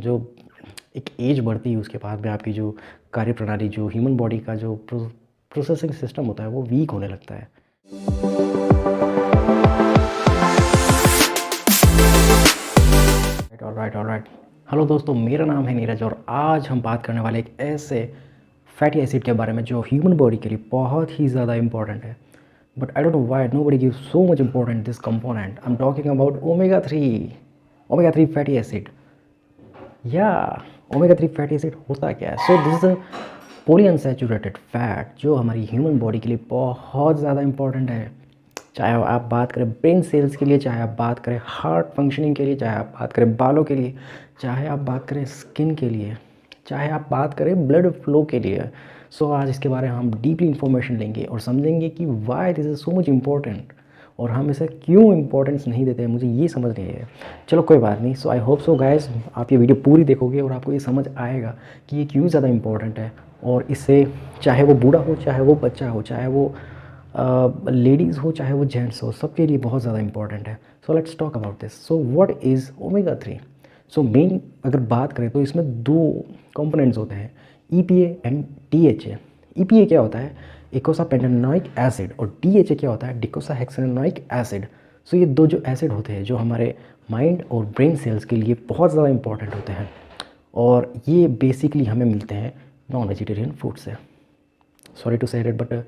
जो एक एज बढ़ती है उसके बाद में आपकी जो कार्यप्रणाली, जो ह्यूमन बॉडी का जो प्रोसेसिंग सिस्टम होता है वो वीक होने लगता है। ऑलराइट। हेलो दोस्तों, मेरा नाम है नीरज और आज हम बात करने वाले एक ऐसे फैटी एसिड के बारे में जो ह्यूमन बॉडी के लिए बहुत ही ज़्यादा इंपॉर्टेंट है। But I don't know why nobody gives so much important this component. I am talking about omega 3 fatty acid. या ओमेगा 3 फैटी एसिड होता क्या है? सो this is a polyunsaturated fat जो हमारी ह्यूमन बॉडी के लिए बहुत ज़्यादा इंपॉर्टेंट है। चाहे आप बात करें ब्रेन सेल्स के लिए, चाहे आप बात करें हार्ट फंक्शनिंग के लिए, चाहे आप बात करें बालों के लिए, चाहे आप बात करें स्किन के लिए, चाहे आप बात करें ब्लड फ्लो के लिए। सो आज इसके बारे में हम डीपली इन्फॉर्मेशन लेंगे और समझेंगे कि why this is so much important और हम इसे क्यों इंपॉर्टेंस नहीं देते हैं। मुझे ये समझ नहीं है। चलो कोई बात नहीं। सो आई होप सो गाइस आप ये वीडियो पूरी देखोगे और आपको ये समझ आएगा कि ये क्यों ज़्यादा इंपॉर्टेंट है। और इससे चाहे वो बूढ़ा हो, चाहे वो बच्चा हो, चाहे वो लेडीज़ हो, चाहे वो जेंट्स हो, सबके लिए बहुत ज़्यादा इंपॉर्टेंट है। So let's talk about this. So what is omega 3? So main अगर बात करें तो इसमें दो कंपोनेंट्स होते हैं, EPA एंड DHA। EPA क्या होता है? इकोसापेंटेनोइक एसिड। और DHA क्या होता है? डिकोसाहेक्सेनोइक एसिड। सो ये दो जो एसिड होते हैं जो हमारे माइंड और ब्रेन सेल्स के लिए बहुत ज़्यादा इंपॉर्टेंट होते हैं और ये बेसिकली हमें मिलते हैं नॉन वेजिटेरियन फूड से। सॉरी टू से इट बट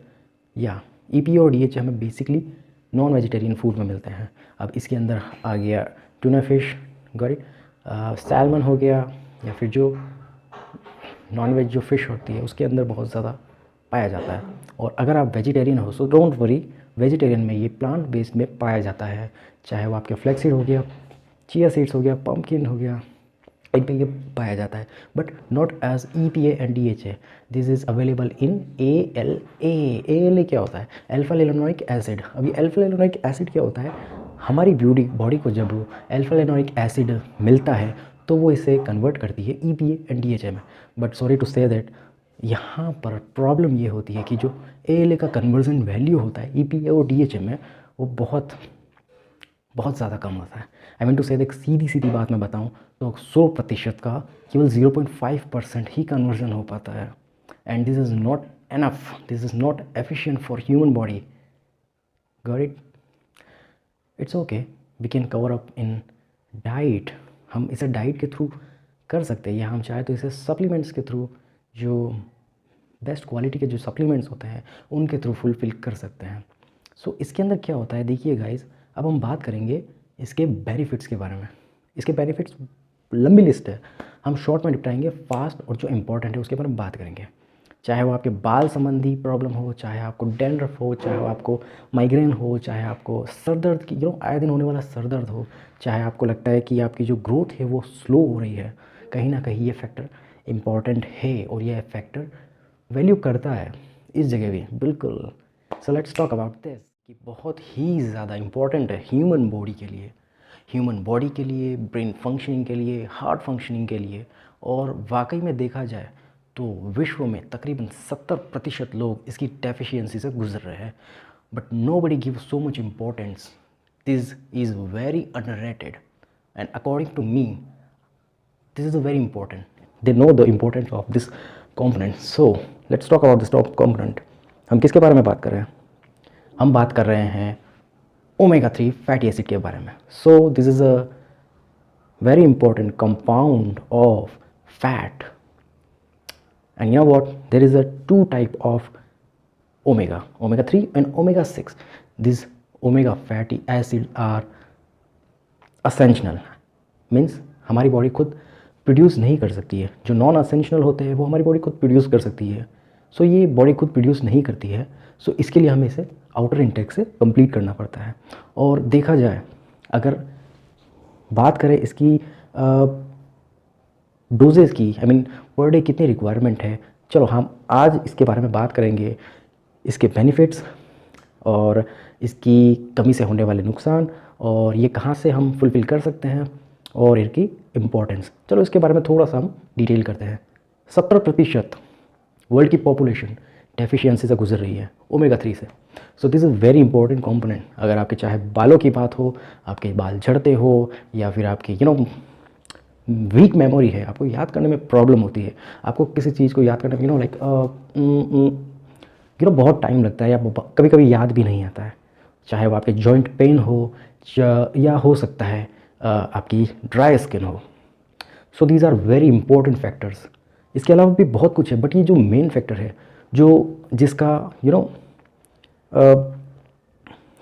या EPA और DHA हमें बेसिकली नॉन वेजिटेरियन फूड में मिलते हैं। अब इसके अंदर आ गया टूना फिश, गॉट, सैल्मन हो गया, या फिर जो नॉन वेज जो फ़िश होती है उसके अंदर बहुत ज़्यादा पाया जाता है। और अगर आप वेजिटेरियन हो सो डोंट वरी, वेजिटेरियन में ये प्लांट बेस्ड में पाया जाता है। चाहे वो आपके फ्लैक्स सीड हो गया, चिया सीड्स हो गया, पम्पकिन हो गया, इनमें ये पाया जाता है। But not as EPA and DHA। This is available in ALA। ALA क्या होता है? Alpha linolenic acid. अभी अल्फा लेनोइक एसिड क्या होता है? हमारी बॉडी को जब अल्फा लेनोइक एसिड मिलता है तो वो इसे कन्वर्ट करती है EPA एंड DHA में। But sorry to say that यहाँ पर प्रॉब्लम ये होती है कि जो ALA का कन्वर्जन वैल्यू होता है EPA और DHA में वो बहुत ज़्यादा कम होता है। आई मीन टू से एक सीधी बात मैं बताऊं तो 100% का केवल 0.5% ही कन्वर्जन हो पाता है। And this is not enough, this is not efficient for human body. Got it? It's okay, we can cover up in diet. हम इसे डाइट के थ्रू कर सकते हैं या हम चाहे तो इसे सप्लीमेंट्स के थ्रू, जो बेस्ट क्वालिटी के जो सप्लीमेंट्स होते हैं उनके थ्रू फुलफ़िल कर सकते हैं। सो इसके अंदर क्या होता है देखिए गाइस, अब हम बात करेंगे इसके बेनिफिट्स के बारे में। इसके बेनिफिट्स लंबी लिस्ट है, हम शॉर्ट में निपटाएंगे फास्ट, और जो इम्पोर्टेंट है उसके बारे में बात करेंगे। चाहे वो आपके बाल संबंधी प्रॉब्लम हो, चाहे आपको डैंड्रफ हो, चाहे आपको माइग्रेन हो, चाहे आपको सर दर्द की आए दिन होने वाला सर दर्द हो, चाहे आपको लगता है कि आपकी जो ग्रोथ है वो स्लो हो रही है, कहीं ना कहीं ये फैक्टर इम्पॉर्टेंट है और ये फैक्टर वैल्यू करता है इस जगह भी, बिल्कुल। So let's talk about this कि बहुत ही ज़्यादा इम्पॉर्टेंट है ह्यूमन बॉडी के लिए, ब्रेन फंक्शनिंग के लिए, हार्ट फंक्शनिंग के लिए। और वाकई में देखा जाए तो विश्व में तकरीबन 70% लोग इसकी डेफिशिएंसी से गुजर रहे हैं। But nobody gives so much importance. This is very underrated and according to me this is a very important, they know the importance of this component. So let's talk about this top component. हम किसके बारे में बात कर रहे हैं? हम बात कर रहे हैं ओमेगा 3 फैटी एसिड के बारे में। So this is a very important compound of fat, and you know what, there is a two type of omega 3 and omega 6. These omega fatty acid are essential, means हमारी body खुद produce नहीं कर सकती है। जो non essential होते हैं वो हमारी बॉडी खुद प्रोड्यूस कर सकती है। सो ये बॉडी खुद प्रोड्यूस नहीं करती है, सो इसके लिए हमें इसे आउटर इंटेक से कंप्लीट करना पड़ता है। और देखा जाए, अगर बात करें इसकी डोजेज़ की, आई मीन पर डे कितनी रिक्वायरमेंट है, चलो हम आज इसके बारे में बात करेंगे, इसके बेनिफिट्स और इसकी कमी से होने वाले नुकसान, और ये कहाँ से हम फुलफ़िल कर सकते हैं, और इनकी इम्पोर्टेंस। चलो इसके बारे में थोड़ा सा हम डिटेल करते हैं। 70% वर्ल्ड की पॉपुलेशन डेफिशिएंसी से गुजर रही है ओमेगा 3 से। सो this is very important component. अगर आपके चाहे बालों की बात हो, आपके बाल झड़ते हो, या फिर आपके वीक मेमोरी है, आपको याद करने में प्रॉब्लम होती है, आपको किसी चीज़ को याद करने में लाइक बहुत टाइम लगता है, या कभी कभी याद भी नहीं आता है, चाहे वो आपके जॉइंट पेन हो या हो सकता है आपकी ड्राई स्किन हो। So these are very important factors. इसके अलावा भी बहुत कुछ है, बट ये जो मेन फैक्टर है जो जिसका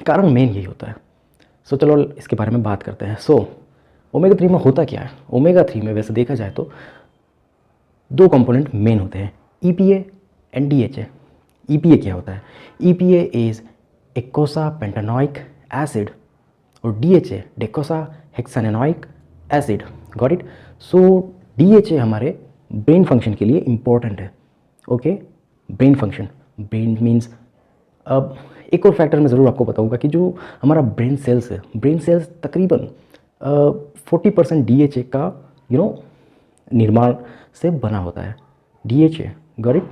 कारण मेन यही होता है। सो चलो इसके बारे में बात करते हैं। सो ओमेगा 3 में होता क्या है? ओमेगा 3 में वैसे देखा जाए तो दो कंपोनेंट मेन होते हैं, EPA एंड DHA। EPA क्या होता है? EPA is eicosapentaenoic acid और DHA docosahexaenoic acid. Got it? So DHA हमारे ब्रेन फंक्शन के लिए इम्पोर्टेंट है। Okay, brain function, brain means, अब एक और फैक्टर मैं ज़रूर आपको बताऊंगा कि जो हमारा ब्रेन सेल्स है, ब्रेन सेल्स तकरीबन 40% DHA का निर्माण से बना होता है। DHA, got it?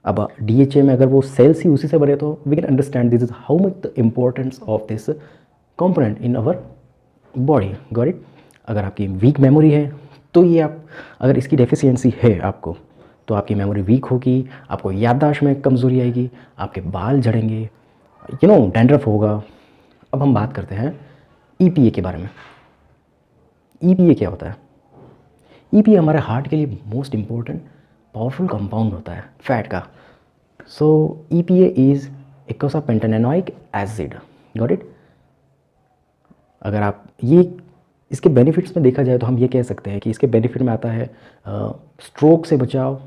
अब DHA में अगर वो सेल्स ही उसी से बने तो we can understand this is how much the importance of this component in our body. Got it? अगर आपकी वीक मेमोरी है तो ये आप, अगर इसकी डेफिशिएंसी है आपको, तो आपकी मेमोरी वीक होगी, आपको याददाश्त में कमज़ोरी आएगी, आपके बाल झड़ेंगे, डैंड्रफ होगा। अब हम बात करते हैं EPA के बारे में। EPA क्या होता है? EPA हमारे हार्ट के लिए मोस्ट इम्पोर्टेंट पावरफुल कंपाउंड होता है फैट का। So EPA is eicosapentaenoic acid. Got it? अगर आप ये इसके बेनिफिट्स में देखा जाए तो हम ये कह सकते हैं कि इसके बेनिफिट में आता है स्ट्रोक से बचाव,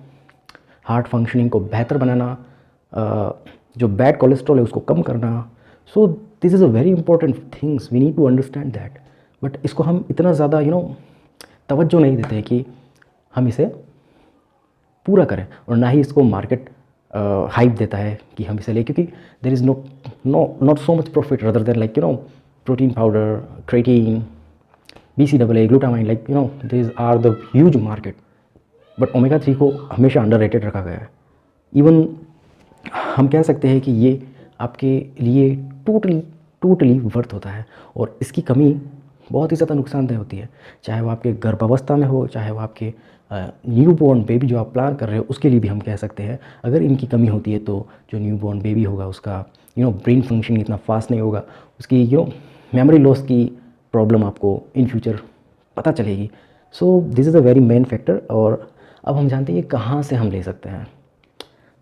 हार्ट फंक्शनिंग को बेहतर बनाना, जो बैड कोलेस्ट्रॉल है उसको कम करना। So this is a very important things, we need to understand that. But इसको हम इतना ज़्यादा तवज्जो नहीं देते हैं कि हम इसे पूरा करें, और ना ही इसको मार्केट हाइप देता है कि हम इसे लें, क्योंकि there is not so much profit rather than like protein powder, creatine, BCAA, glutamine, like this are the huge market. But omega 3 को हमेशा अंडररेटेड रखा गया है। इवन हम कह सकते हैं कि ये आपके लिए टोटली वर्थ होता है, और इसकी कमी बहुत ही ज़्यादा नुकसानदेह होती है, चाहे वो आपके गर्भावस्था में हो, चाहे वो आपके न्यू बॉर्न बेबी जो आप प्लान कर रहे हो उसके लिए भी हम कह सकते हैं। अगर इनकी कमी होती है तो जो न्यू बॉर्न बेबी होगा उसका ब्रेन फंक्शन इतना फास्ट नहीं होगा, उसकी मेमोरी लॉस की प्रॉब्लम आपको इन फ्यूचर पता चलेगी। सो this is a very main factor. और अब हम जानते हैं ये कहाँ से हम ले सकते हैं।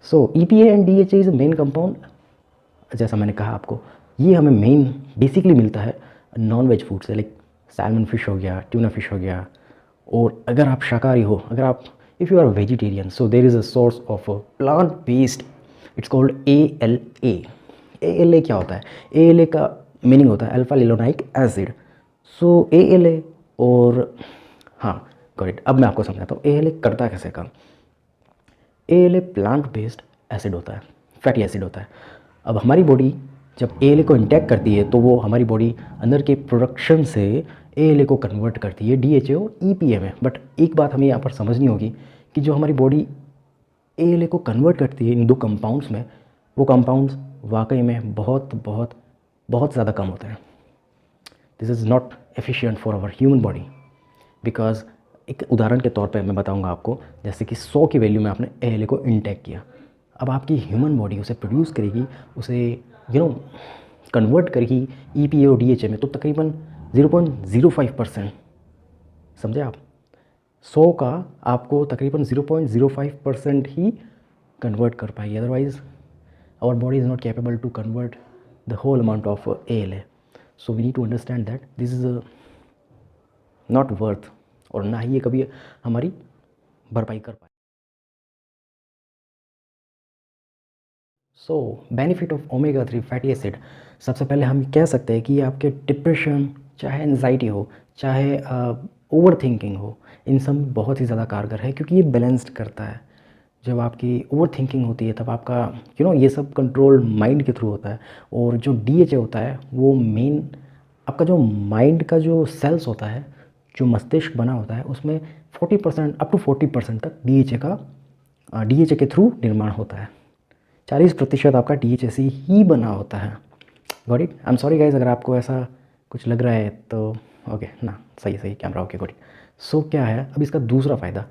सो EPA and DHA is a main compound. जैसा मैंने कहा आपको, ये हमें मेन बेसिकली मिलता है नॉन वेज फूड से, लाइक सैल्मन फिश हो गया, ट्यूना फिश हो गया। और अगर आप शाकाहारी हो, अगर आप if you are vegetarian, so there is a source of plant based, it's called ALA। ALA क्या होता है? ALA का मीनिंग होता है अल्फा लिनोलेनिक एसिड। सो ALA, और हाँ गॉट इट, अब मैं आपको समझाता हूँ ALA करता कैसे काम। ALA प्लांट बेस्ड एसिड होता है, फैटी एसिड होता है। अब हमारी बॉडी जब ALA को इंटेक करती है तो वो हमारी बॉडी अंदर के प्रोडक्शन से ALA को कन्वर्ट करती है DHA और EPA में। बट एक बात हमें यहाँ पर समझनी होगी कि जो हमारी बॉडी ALA को कन्वर्ट करती है इन दो कंपाउंड्स में, वो कंपाउंड्स वाकई में बहुत बहुत बहुत ज़्यादा कम होते हैं। This is not efficient for our human body, because एक उदाहरण के तौर पे मैं बताऊंगा आपको, जैसे कि 100 की वैल्यू में आपने ALA को इंटेक किया, अब आपकी ह्यूमन बॉडी उसे प्रोड्यूस करेगी, उसे कन्वर्ट करेगी EPA और DHA में, तो तकरीबन 0.05%, समझे आप? 100 का आपको तकरीबन 0.05% ही कन्वर्ट कर पाएगी, otherwise our body is not capable to convert the whole amount of ALA। So we need to understand that this is not worth, और ना ही ये कभी हमारी भरपाई कर पाए। So benefit of omega 3 fatty acid, सबसे पहले हम कह सकते हैं कि ये आपके डिप्रेशन, चाहे एनजाइटी हो, चाहे ओवर थिंकिंग हो, इन सब में बहुत ही ज़्यादा कारगर है, क्योंकि ये बैलेंस्ड करता है। जब आपकी ओवर थिंकिंग होती है तब आपका ये सब कंट्रोल माइंड के थ्रू होता है, और जो DHA होता है वो मेन आपका जो माइंड का जो सेल्स होता है, जो मस्तिष्क बना होता है, उसमें 40% अप टू 40% तक DHA के थ्रू निर्माण होता है। 40% आपका DHA से ही बना होता है। Got it? I am sorry guys अगर आपको ऐसा कुछ लग रहा है तो ओके ना, सही कैमरा, ओके गॉट इट। सो क्या है अब इसका दूसरा फ़ायदा,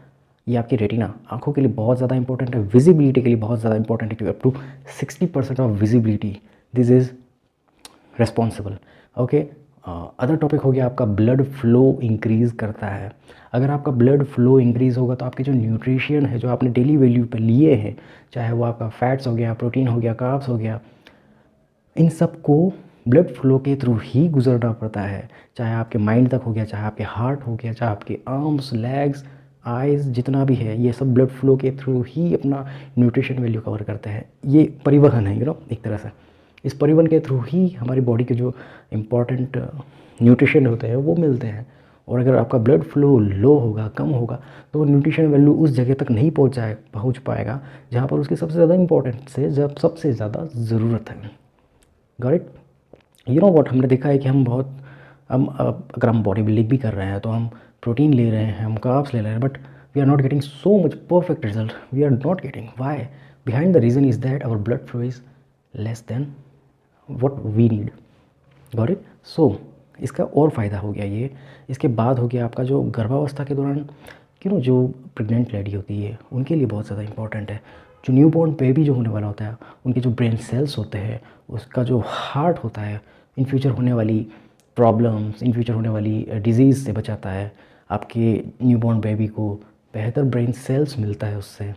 ये आपकी रेटिना आँखों के लिए बहुत ज़्यादा इंपॉर्टेंट है, विजिबिलिटी के लिए बहुत ज़्यादा इंपॉर्टेंट है, क्योंकि up to 60% of visibility this is responsible. Okay, other topic हो गया आपका ब्लड फ्लो इंक्रीज़ करता है। अगर आपका ब्लड फ्लो इंक्रीज़ होगा तो आपके जो न्यूट्रिशन है जो आपने डेली वैल्यू पे लिए हैं, चाहे वो आपका फैट्स हो गया, प्रोटीन हो गया, कार्ब्स हो गया, इन सब को ब्लड फ्लो के थ्रू ही गुजरना पड़ता है। चाहे आपके माइंड तक हो गया, चाहे आपके हार्ट हो गया, चाहे आपके आर्म्स, लेग्स, आइज़, जितना भी है, ये सब ब्लड फ्लो के थ्रू ही अपना न्यूट्रिशन वैल्यू कवर करते हैं। ये परिवहन है एक तरह से। इस परिवहन के थ्रू ही हमारी बॉडी के जो इम्पॉर्टेंट न्यूट्रिशन होते हैं वो मिलते हैं। और अगर आपका ब्लड फ्लो लो होगा, कम होगा, तो वो न्यूट्रिशन वैल्यू उस जगह तक नहीं पहुँच पाएगा जहाँ पर उसकी सबसे ज़्यादा इंपॉर्टेंस है, जब सबसे ज़्यादा ज़रूरत है। Got it? व्हाट, हमने देखा है कि अगर हम बॉडी बिल्डिंग भी कर रहे हैं तो हम प्रोटीन ले रहे हैं, हम कार्ब्स ले रहे हैं, but we are not getting so much perfect result. We are not getting why? Behind the reason is that our blood flow is less than what we need. Got it? So इसका और फ़ायदा हो गया ये। इसके बाद हो गया आपका जो गर्भावस्था के दौरान जो प्रेग्नेंट लेडी होती है उनके लिए बहुत ज़्यादा इंपॉर्टेंट है। जो न्यूबॉर्न बेबी जो होने वाला होता है, उनके जो ब्रेन सेल्स होते हैं, उसका जो हार्ट होता है, इन फ्यूचर होने वाली प्रॉब्लम्स, इन फ्यूचर होने वाली डिजीज़ से बचाता है। आपके न्यूबॉर्न बेबी को बेहतर ब्रेन सेल्स मिलता है उससे,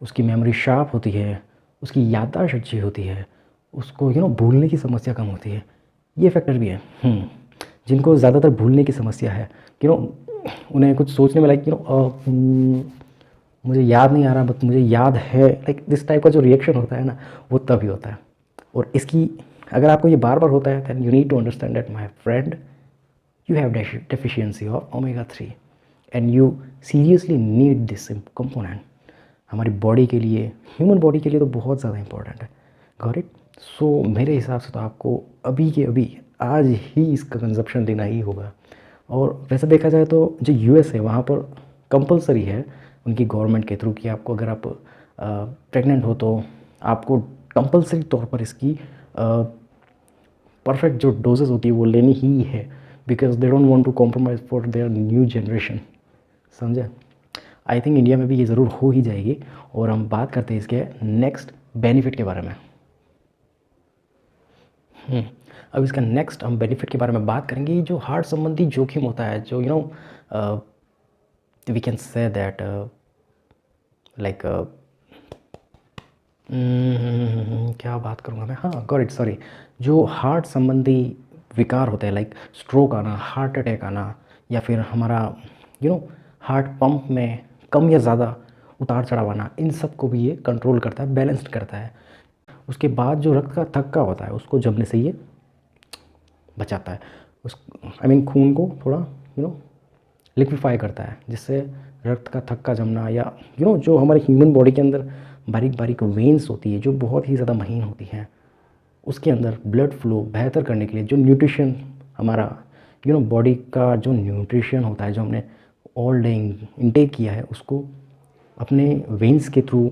उसकी मेमोरी शार्प होती है, उसकी याददाश्त अच्छी होती है, उसको भूलने की समस्या कम होती है। ये फैक्टर भी है। जिनको ज़्यादातर भूलने की समस्या है, उन्हें कुछ सोचने में मुझे याद नहीं आ रहा, बट मुझे याद है, दिस टाइप का जो रिएक्शन होता है ना, वो तभी होता है। और इसकी अगर आपको ये बार बार होता है, then you need to understand that my friend, you have deficiency of omega 3 and you seriously need this component. हमारी बॉडी के लिए, ह्यूमन बॉडी के लिए तो बहुत ज़्यादा इंपॉर्टेंट है। Got it? सो मेरे हिसाब से तो आपको अभी के अभी आज ही इसका कंजप्शन देना ही होगा। और वैसे देखा जाए तो जो यूएस है वहाँ पर कंपलसरी है उनकी गवर्नमेंट के थ्रू कि आपको, अगर आप प्रेग्नेंट हो तो आपको कंपलसरी तौर पर इसकी परफेक्ट जो डोजेस होती है वो लेनी ही है, because they don't want to compromise for their new generation. समझे? आई थिंक इंडिया में भी ये ज़रूर हो ही जाएगी। और हम बात करते हैं इसके नेक्स्ट बेनिफिट के बारे में। अब इसका नेक्स्ट हम बेनिफिट के बारे में बात करेंगे। जो हार्ट संबंधी जोखिम होता है, जो we can say that like क्या बात करूँगा मैं, हाँ गॉट इट, सॉरी। जो हार्ट संबंधी विकार होते हैं, लाइक स्ट्रोक आना, हार्ट अटैक आना, या फिर हमारा हार्ट पंप में कम या ज़्यादा उतार चढ़ाव आना, इन सब को भी ये कंट्रोल करता है, बैलेंस्ड करता है। उसके बाद जो रक्त का थक्का होता है उसको जमने से ये बचाता है। खून को थोड़ा लिक्विफाई करता है, जिससे रक्त का थक्का जमना, या जो हमारे ह्यूमन बॉडी के अंदर बारीक बारीक वेन्स होती है जो बहुत ही ज़्यादा महीन होती हैं, उसके अंदर ब्लड फ्लो बेहतर करने के लिए जो न्यूट्रिशन हमारा बॉडी का जो न्यूट्रिशन होता है, जो हमने ऑल डे इनटेक किया है, उसको अपने वेन्स के थ्रू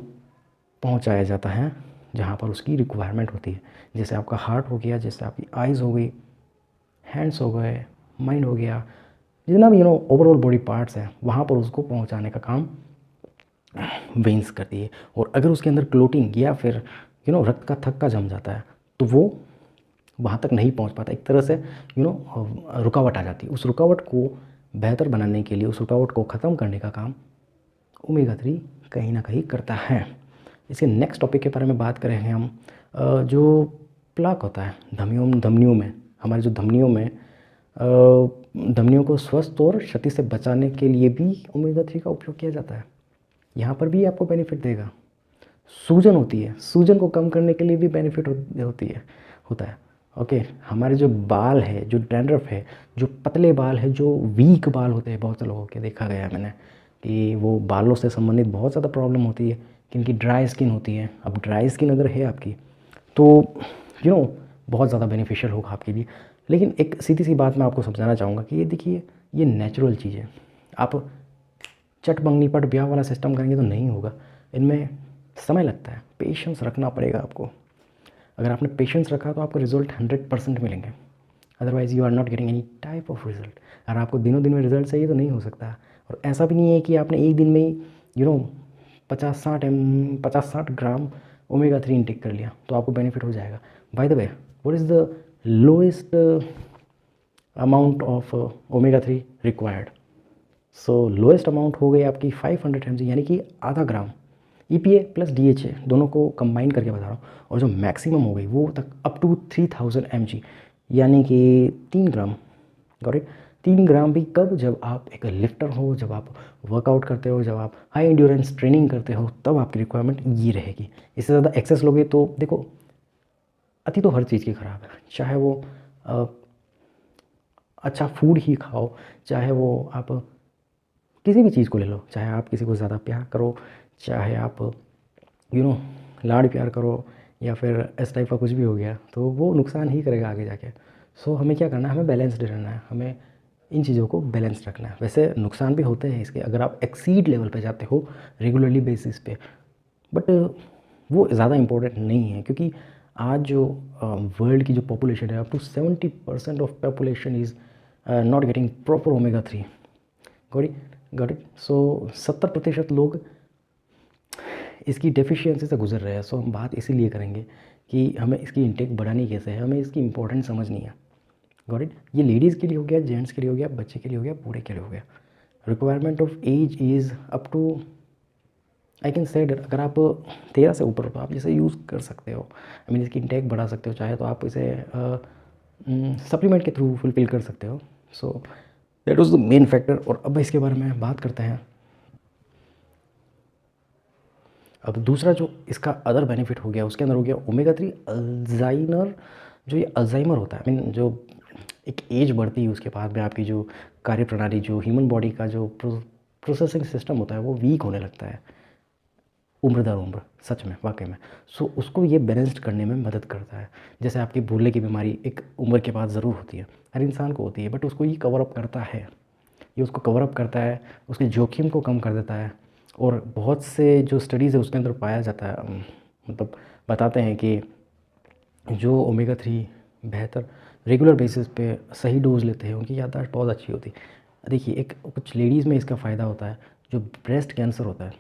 पहुंचाया जाता है जहां पर उसकी रिक्वायरमेंट होती है। जैसे आपका हार्ट हो गया, जैसे आपकी आइज़ हो गई, हैंड्स हो गए, माइंड हो गया, जितना भी ओवरऑल बॉडी पार्ट्स हैं, वहाँ पर उसको पहुँचाने का काम वेन्स करती है। और अगर उसके अंदर क्लोटिंग या फिर रक्त का थक्का जम जाता है तो वो वहाँ तक नहीं पहुँच पाता। एक तरह से रुकावट आ जाती है। उस रुकावट को बेहतर बनाने के लिए, उस रुकावट को ख़त्म करने का काम ओमेगा 3 कहीं ना कहीं करता है। इसके नेक्स्ट टॉपिक के बारे में बात करेंगे हम। जो प्लाक होता है धमनियों में, हमारे जो धमनियों में धमनियों को स्वस्थ और क्षति से बचाने के लिए भी ओमेगा 3 का उपयोग किया जाता है। यहाँ पर भी आपको बेनिफिट देगा। सूजन होती है, सूजन को कम करने के लिए भी बेनिफिट होता है। ओके, हमारे जो बाल है, जो डैंड्रफ है, जो पतले बाल है, जो वीक बाल होते हैं, बहुत से लोगों के देखा गया है मैंने कि वो बालों से संबंधित बहुत ज़्यादा प्रॉब्लम होती है, कि इनकी ड्राई स्किन होती है। अब ड्राई स्किन अगर है आपकी तो बहुत ज़्यादा बेनिफिशियल होगा आपके लिए। लेकिन एक सीधी सी बात मैं आपको समझाना चाहूँगा कि ये देखिए, ये नेचुरल चीज़ है। आप चट मंगनी पट ब्याह वाला सिस्टम करेंगे तो नहीं होगा। इनमें समय लगता है, पेशेंस रखना पड़ेगा आपको। अगर आपने पेशेंस रखा तो आपको रिजल्ट 100% मिलेंगे। Otherwise you are not getting any type of result. अगर आपको दिनों दिन में रिजल्ट चाहिए तो नहीं हो सकता। और ऐसा भी नहीं है कि आपने एक दिन में ही 50-60 ग्राम ओमेगा 3 इनटेक कर लिया तो आपको बेनिफिट हो जाएगा। By the way, what is the lowest amount of omega 3 required? So lowest amount हो गई आपकी 500 mg, यानी कि आधा ग्राम। EPA प्लस DHA दोनों को कंबाइन करके बता रहा हूँ। और जो मैक्सिमम हो गई वो तक अप टू 3000 mg, यानी कि 3 ग्राम। Got it? 3 ग्राम भी कब? जब आप एक लिफ्टर हो, जब आप वर्कआउट करते हो, जब आप हाई एंड्योरेंस ट्रेनिंग करते हो, तब आपकी रिक्वायरमेंट ये रहेगी। इससे ज़्यादा एक्सेस लोगे तो देखो, अति तो हर चीज़ की ख़राब है। चाहे वो अच्छा फूड ही खाओ, चाहे वो आप किसी भी चीज़ को ले लो, चाहे आप किसी को ज़्यादा प्यार करो, चाहे आप लाड प्यार करो, या फिर इस टाइप का कुछ भी हो गया, तो वो नुकसान ही करेगा आगे जाके। सो हमें क्या करना है? हमें बैलेंस्ड रहना है, हमें इन चीज़ों को बैलेंस रखना है। वैसे नुकसान भी होते हैं इसके, अगर आप एक्सीड लेवल पे जाते हो रेगुलरली बेसिस पे, बट वो ज़्यादा इम्पोर्टेंट नहीं है, क्योंकि आज जो वर्ल्ड की जो पॉपुलेशन है, up to 70% of population is not getting proper omega 3। Got it? So 70% लोग इसकी डेफिशिएंसी से गुजर रहे हैं। सो हम बात इसीलिए करेंगे कि हमें इसकी इंटेक बढ़ानी कैसे है, हमें इसकी इंपॉर्टेंस समझनी है। Got it? ये लेडीज़ के लिए हो गया, जेंट्स के लिए हो गया, बच्चे के लिए हो गया, बूढ़े के लिए हो गया। Requirement of age is up to, I can say that, अगर आप 13 से ऊपर हो तो आप इसे यूज़ कर सकते हो। आई मीन इसकी इंटेक बढ़ा सकते हो, चाहे तो आप इसे सप्लीमेंट के थ्रू फुलफिल कर सकते हो। So that was the main factor. और अब इसके बारे में बात करते हैं। अब दूसरा जो इसका अदर बेनिफिट हो गया, उसके अंदर हो गया ओमेगा 3 अल्जाइमर। जो ये अल्जाइमर होता है, आई मीन जो एक एज बढ़ती है उसके बाद में आपकी जो कार्यप्रणाली, जो ह्यूमन बॉडी का जो प्रोसेसिंग सिस्टम होता है, वो वीक होने लगता है उम्र दर उम्र, सच में, वाकई में। सो उसको ये बैलेंस्ड करने में मदद करता है। जैसे आपकी भूलने की बीमारी एक उम्र के बाद ज़रूर होती है, हर इंसान को होती है, बट उसको ये कवर अप करता है, ये उसको कवर अप करता है, उसके जोखिम को कम कर देता है। और बहुत से जो स्टडीज़ है उसके अंदर पाया जाता है, मतलब बताते हैं कि जो ओमेगा 3 बेहतर रेगुलर बेसिस पे सही डोज लेते हैं, उनकी याददाश्त बहुत अच्छी होती है। देखिए, एक कुछ लेडीज़ में इसका फ़ायदा होता है, जो ब्रेस्ट कैंसर होता है,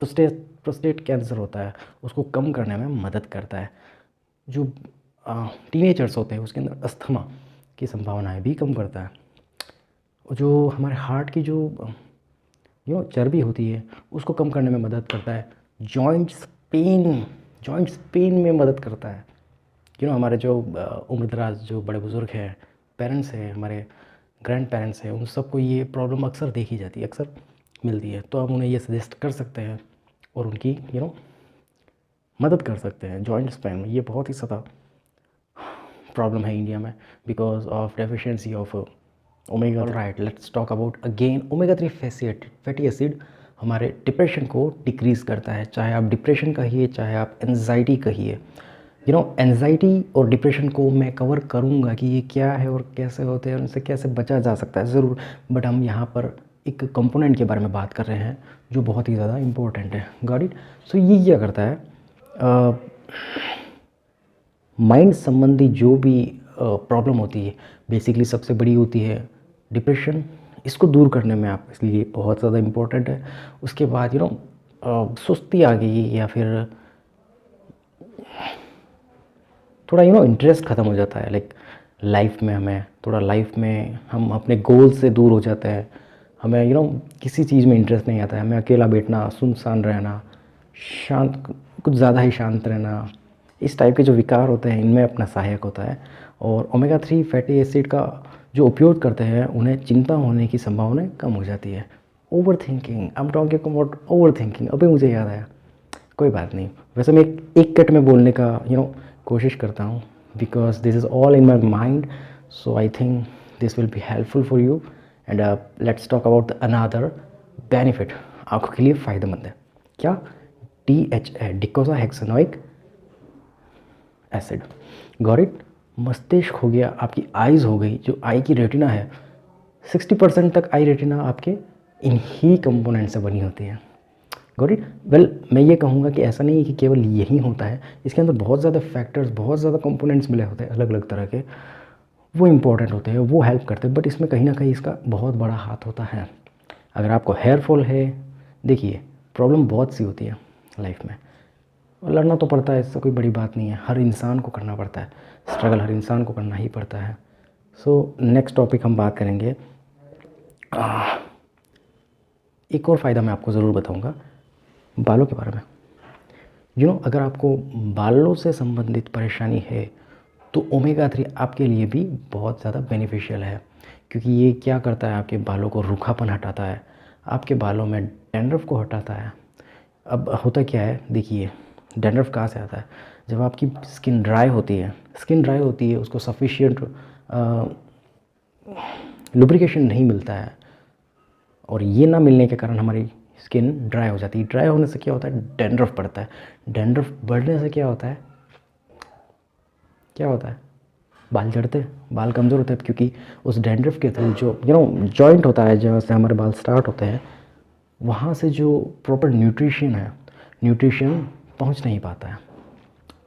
प्रोस्टेट कैंसर होता है, उसको कम करने में मदद करता है। जो टीनेजर्स होते हैं उसके अंदर अस्थमा की संभावनाएं भी कम करता है। जो हमारे हार्ट की जो चर्बी होती है उसको कम करने में मदद करता है। जॉइंट्स पेन में मदद करता है। हमारे जो उम्र दराज जो बड़े बुज़ुर्ग हैं, पेरेंट्स हैं, हमारे ग्रैंड पेरेंट्स हैं, उन सबको ये प्रॉब्लम अक्सर देखी जाती है, अक्सर मिलती है। तो हम उन्हें ये सजेस्ट कर सकते हैं और उनकी मदद कर सकते हैं। जॉइंट पेन में ये बहुत ही ज़्यादा प्रॉब्लम है इंडिया में, because of deficiency of omega. Right, let's talk about again omega 3 fatty acid हमारे डिप्रेशन को डिक्रीज़ करता है। चाहे आप डिप्रेशन कहिए, चाहे आप एनजाइटी कहिए। एनजाइटी और डिप्रेशन को मैं कवर करूँगा कि ये क्या है और कैसे होते हैं और उनसे कैसे बचा जा सकता है ज़रूर, बट हम यहाँ पर एक कंपोनेंट के बारे में बात कर रहे हैं जो बहुत ही ज़्यादा इम्पोर्टेंट है। Got it? सो ये क्या करता है, माइंड संबंधी जो भी प्रॉब्लम होती है, बेसिकली सबसे बड़ी होती है डिप्रेशन, इसको दूर करने में आप इसलिए बहुत ज़्यादा इम्पोर्टेंट है। उसके बाद सुस्ती आ गई, या फिर थोड़ा इंटरेस्ट ख़त्म हो जाता है, लाइक लाइफ में हमें थोड़ा, लाइफ में हम अपने गोल से दूर हो जाते हैं, हमें किसी चीज़ में इंटरेस्ट नहीं आता है, हमें अकेला बैठना, सुनसान रहना, शांत, कुछ ज़्यादा ही शांत रहना, इस टाइप के जो विकार होते हैं, इनमें अपना सहायक होता है। और ओमेगा 3 फैटी एसिड का जो उपयोग करते हैं उन्हें चिंता होने की संभावना कम हो जाती है। Over thinking, I am talking about over thinking, अभी मुझे याद आया, कोई बात नहीं। वैसे मैं एक कट में बोलने का कोशिश करता हूँ, because this is all in my mind, so I think this will be helpful for you. And let's talk about another benefit, आँखों के लिए फ़ायदेमंद है क्या? DHA, docosahexaenoic acid. Got it? मस्तिष्क हो गया, आपकी आइज़ हो गई, जो आई की रेटिना है, 60% तक आई रेटिना आपके इन ही कंपोनेंट से बनी होती है। Got it? वेल, मैं ये कहूँगा कि ऐसा नहीं है कि केवल यही होता है, इसके अंदर बहुत ज़्यादा फैक्टर्स, बहुत ज़्यादा कंपोनेंट्स मिले होते हैं अलग अलग तरह के। वो इम्पोर्टेंट होते हैं, वो हेल्प करते हैं, बट इसमें कहीं ना कहीं इसका बहुत बड़ा हाथ होता है। अगर आपको हेयर फॉल है, देखिए प्रॉब्लम बहुत सी होती है लाइफ में, और लड़ना तो पड़ता है, इससे कोई बड़ी बात नहीं है, हर इंसान को करना पड़ता है, स्ट्रगल हर इंसान को करना ही पड़ता है। सो नेक्स्ट टॉपिक हम बात करेंगे, एक और फ़ायदा मैं आपको ज़रूर बताऊंगा बालों के बारे में। अगर आपको बालों से संबंधित परेशानी है तो ओमेगा 3 आपके लिए भी बहुत ज़्यादा बेनिफिशियल है, क्योंकि ये क्या करता है, आपके बालों को रूखापन हटाता है, आपके बालों में डैंड्रफ को हटाता है। अब होता क्या है, देखिए डैंड्रफ कहाँ से आता है, जब आपकी स्किन ड्राई होती है, उसको सफिशिएंट लुब्रिकेशन नहीं मिलता है, और ये ना मिलने के कारण हमारी स्किन ड्राई हो जाती है। ड्राई होने से क्या होता है, डैंड्रफ बढ़ता है। डैंड्रफ बढ़ने से क्या होता है, बाल झड़ते हैं, बाल कमज़ोर होते हैं, क्योंकि उस डैंड्रफ के थ्रू जो जॉइंट होता है जहाँ से हमारे बाल स्टार्ट होते हैं, वहाँ से जो प्रॉपर न्यूट्रिशन पहुँच नहीं पाता है।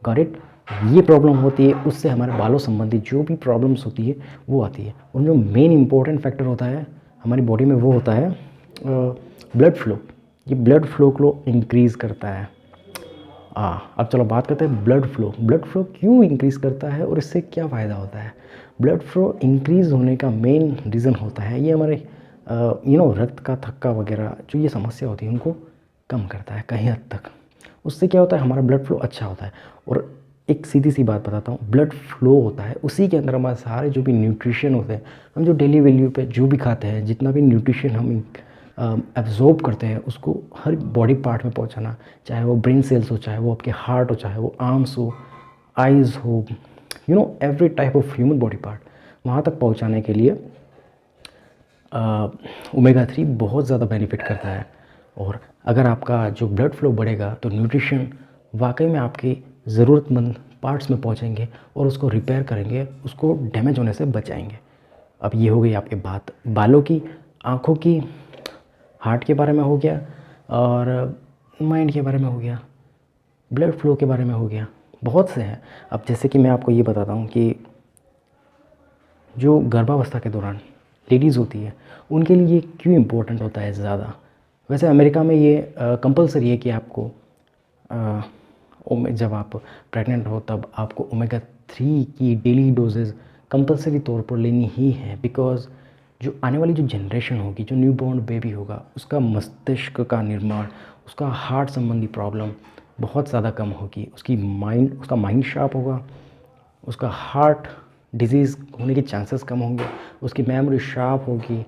Got it? ये प्रॉब्लम होती है, उससे हमारे बालों संबंधी जो भी प्रॉब्लम्स होती है वो आती है। और जो मेन इंपॉर्टेंट फैक्टर होता है हमारी बॉडी में, वो होता है ब्लड फ्लो। ये ब्लड फ्लो को इंक्रीज़ करता है। अब चलो बात करते हैं ब्लड फ्लो क्यों इंक्रीज़ करता है और इससे क्या फ़ायदा होता है। ब्लड फ्लो इंक्रीज़ होने का मेन रीज़न होता है, ये हमारे रक्त का थक्का वगैरह जो ये समस्या होती है उनको कम करता है कहीं हद तक। उससे क्या होता है, हमारा ब्लड फ्लो अच्छा होता है। और एक सीधी सी बात बताता हूँ, ब्लड फ्लो होता है, उसी के अंदर हमारे सारे जो भी न्यूट्रिशन होते हैं, हम जो डेली वैल्यू पे जो भी खाते हैं, जितना भी न्यूट्रिशन हम एब्जॉर्ब करते हैं, उसको हर बॉडी पार्ट में पहुंचाना, चाहे वो ब्रेन सेल्स हो, चाहे वो आपके हार्ट हो, चाहे वो आर्म्स हो, आइज़ हो, every type of human body part, वहाँ तक पहुंचाने के लिए ओमेगा 3 बहुत ज़्यादा बेनिफिट करता है। और अगर आपका जो ब्लड फ्लो बढ़ेगा तो न्यूट्रिशन वाकई में आपके ज़रूरतमंद पार्ट्स में पहुंचेंगे और उसको रिपेयर करेंगे, उसको डैमेज होने से बचाएंगे। अब ये हो गई आपकी बात बालों की, आँखों की, हार्ट के बारे में हो गया, और माइंड के बारे में हो गया, ब्लड फ्लो के बारे में हो गया, बहुत से हैं। अब जैसे कि मैं आपको ये बताता हूँ कि जो गर्भावस्था के दौरान लेडीज़ होती है उनके लिए क्यों इम्पोर्टेंट होता है ज़्यादा। वैसे अमेरिका में ये कंपलसरी है कि आपको जब आप प्रेग्नेंट हो तब आपको ओमेगा 3 की डेली डोजेज़ कंपलसरी तौर पर लेनी ही है, बिकॉज़ जो आने वाली जो जनरेशन होगी, जो न्यूबॉर्न बेबी होगा, उसका मस्तिष्क का निर्माण, उसका हार्ट संबंधी प्रॉब्लम बहुत ज़्यादा कम होगी, उसका माइंड शार्प होगा, उसका हार्ट डिजीज़ होने के चांसेस कम होंगे, उसकी मेमोरी शार्प होगी,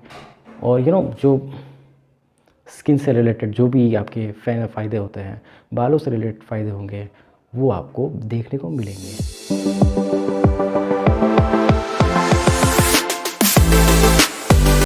और जो स्किन से रिलेटेड जो भी आपके फ़ायदे होते हैं, बालों से रिलेटेड फ़ायदे होंगे, वो आपको देखने को मिलेंगे।